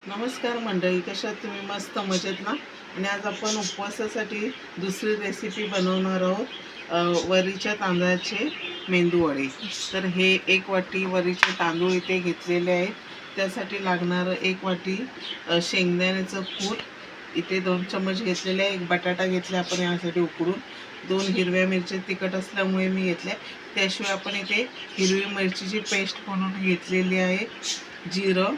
नमस्कार मंडळी, कशा आहात तुम्ही? मस्त मजेत ना? आणि आज आपण उपवासासाठी दुसरी रेसिपी बनवणार आहोत, वरीच्या तांदळाचे मेंदू वडे. तर हे 1 वाटी वरीचे तांदूळ इथे घेतलेले आहेत. त्यासाठी लागणारं 1 वाटी शेंगदाण्याचं कूट इथे 2 चम्मच घेतलेले आहे. 1 बटाटा घेतला आपण यासाठी उकडून. 2 हिरव्या मिरच्या तिखट असल्यामुळे मी घेतल्या. त्याशिवाय आपण इथे हिरवी मिरचीची पेस्ट बनवून घेतलेली आहे, जिरं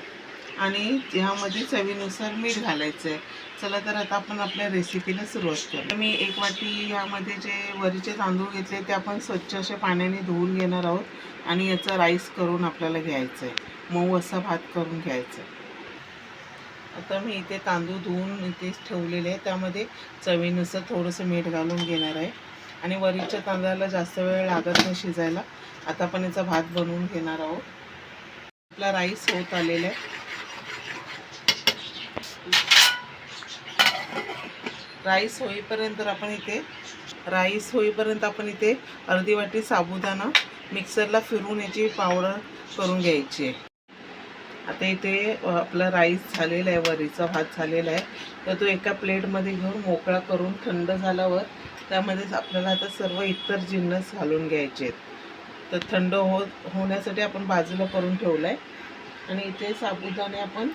आणि ह्यामध्ये चवीनुसार मीठ घालायचं आहे. चला तर आता आपण आपल्या रेसिपीला सुरुवात करू. मी 1 वाटी यामध्ये जे वरीचे तांदूळ घेतले ते आपण स्वच्छ अशा पाण्याने धुवून घेणार आहोत आणि याचा राईस करून आपल्याला घ्यायचं आहे, मऊ असा भात करून घ्यायचा आहे. आता मी इथे तांदूळ धुवून इथेच ठेवलेले आहे. त्यामध्ये चवीनुसार थोडंसं मीठ घालून घेणार आहे आणि वरीच्या तांदळाला जास्त वेळ लागत नाही शिजायला. आता आपण याचा भात बनवून घेणार आहोत. आपला राईस होत आलेला आहे. राईस होईपर्यंत आपण इथे अर्धी वाटी साबुदाणा मिक्सरला फिरून याची पावडर करून घ्यायची आहे. आता इथे आपला राईस झालेला आहे, वरीचा भात झालेला आहे. तर तो एका प्लेटमध्ये घेऊन मोकळा करून थंड झाल्यावर त्यामध्येच आपल्याला आता सर्व इतर जिन्नस घालून घ्यायचे आहेत. तर थंड होण्यासाठी आपण बाजूला करून ठेवलं आहे. आणि इथे साबुदाणे आपण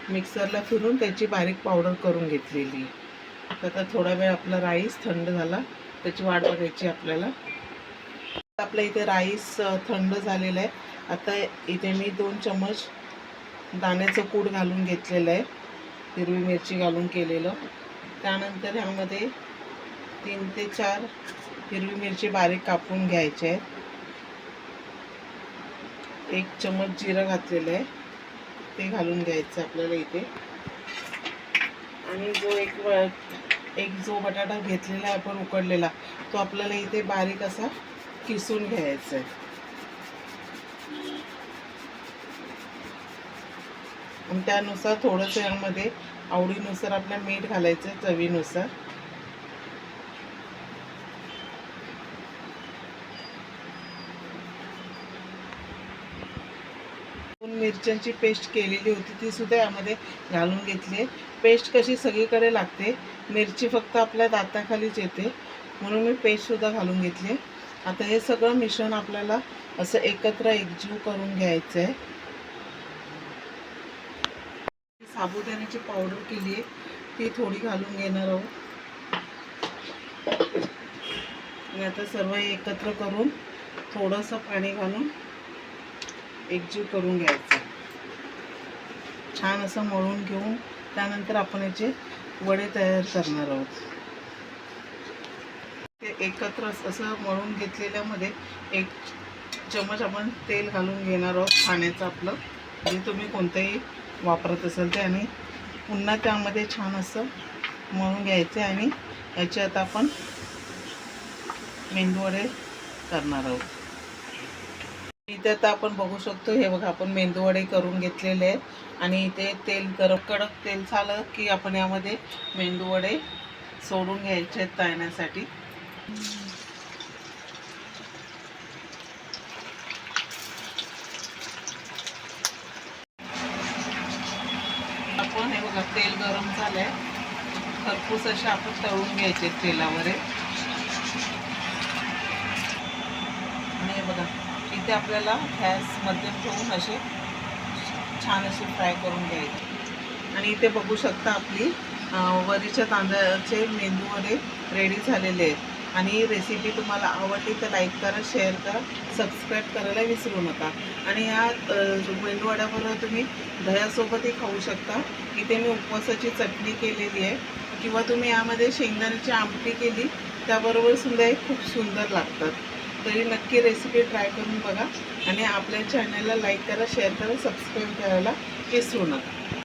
मिक्सरला फिरून त्याची बारीक पावडर करून घेतलेली आहे. आता थोडा वेळ आपला राईस थंड झाला, त्याची वाट बघायची आपल्याला. आपला इथे राईस थंड झालेला आहे. आता इथे मी 2 चम्मच दाण्याचं कूट घालून घेतलेलं आहे, हिरवी मिरची घालून केलेलं. त्यानंतर ह्यामध्ये 3 ते 4 हिरवी मिरची बारीक कापून घ्यायचे आहेत. 1 चम्मच जिरं घातलेलं आहे, ते घालून घ्यायचं आपल्याला इथे. आणि जो बटाटा घेतलेला आहे आपण उकडलेला, तो आपल्याला इथे बारीक असा किसून घ्यायचा आहे. आणि त्यानुसार थोडंसं यामध्ये आवडीनुसार आपल्या मीठ घालायचं आहे, चवीनुसार. मिरच्यांची पेस्ट केलेली होती ती सुद्धा यामध्ये घालून घेतली. पेस्ट कशी सगळीकडे लागते, मिरची फक्त आपल्या दाताखालीच येते, म्हणून मी पेस्टसुद्धा घालून घेतली. आता हे सगळं मिश्रण आपल्याला असं एकत्र एकजीव करून घ्यायचं आहे. साबुदाण्याची पावडर केली आहे ती थोडी घालून घेणार आहोत. आणि आता सर्व एकत्र करून थोडंसं पाणी घालून एकजीव करून घ्यायचं. छान असं मळून घेऊन त्यानंतर आपण याचे वडे तयार करणार आहोत. ते एकत्र असं मळून घेतलेल्यामध्ये 1 चम्मच आपण तेल घालून घेणार आहोत, खाण्याचं आपलं जे तुम्ही कोणतंही वापरत असाल ते. आणि पुन्हा त्यामध्ये छान असं मळून घ्यायचे आणि याचे आता आपण मेंदूवडे करणार आहोत. इथे आता आपण बघू शकतो, हे बघा आपण मेंदूवडे करून घेतलेले आहे. आणि इथे तेल कडक तेल झालं की आपण यामध्ये मेंदूवडे सोडून घ्यायचे आहेत तळण्यासाठी. आपण हे बघा तेल गरम झालंय, खरपूस असे आपण तळून घ्यायचे तेलावर. आणि हे बघा इथे आपल्याला गॅस मध्यम ठेवून असे छान असे फ्राय करून घ्यायचे. आणि इथे बघू शकता आपली वरीच्या तांदळाचे मेंदूवडे रेडी झालेले आहेत. आणि रेसिपी तुम्हाला आवडली तर लाईक करा, शेअर करा, सबस्क्राईब करायला विसरू नका. आणि या मेंदूवड्याबरोबर तुम्ही दह्यासोबतही खाऊ शकता. इथे मी उपवासाची चटणी केलेली आहे, किंवा तुम्ही यामध्ये शेंगदाण्याची आमटी केली त्याबरोबर सुद्धा हे खूप सुंदर लागतात. तरी नक्की रेसिपी ट्राय करून बघा. आणि आपल्या चॅनलला लाईक करा, शेअर करा, सबस्क्राईब करायला विसरू नका.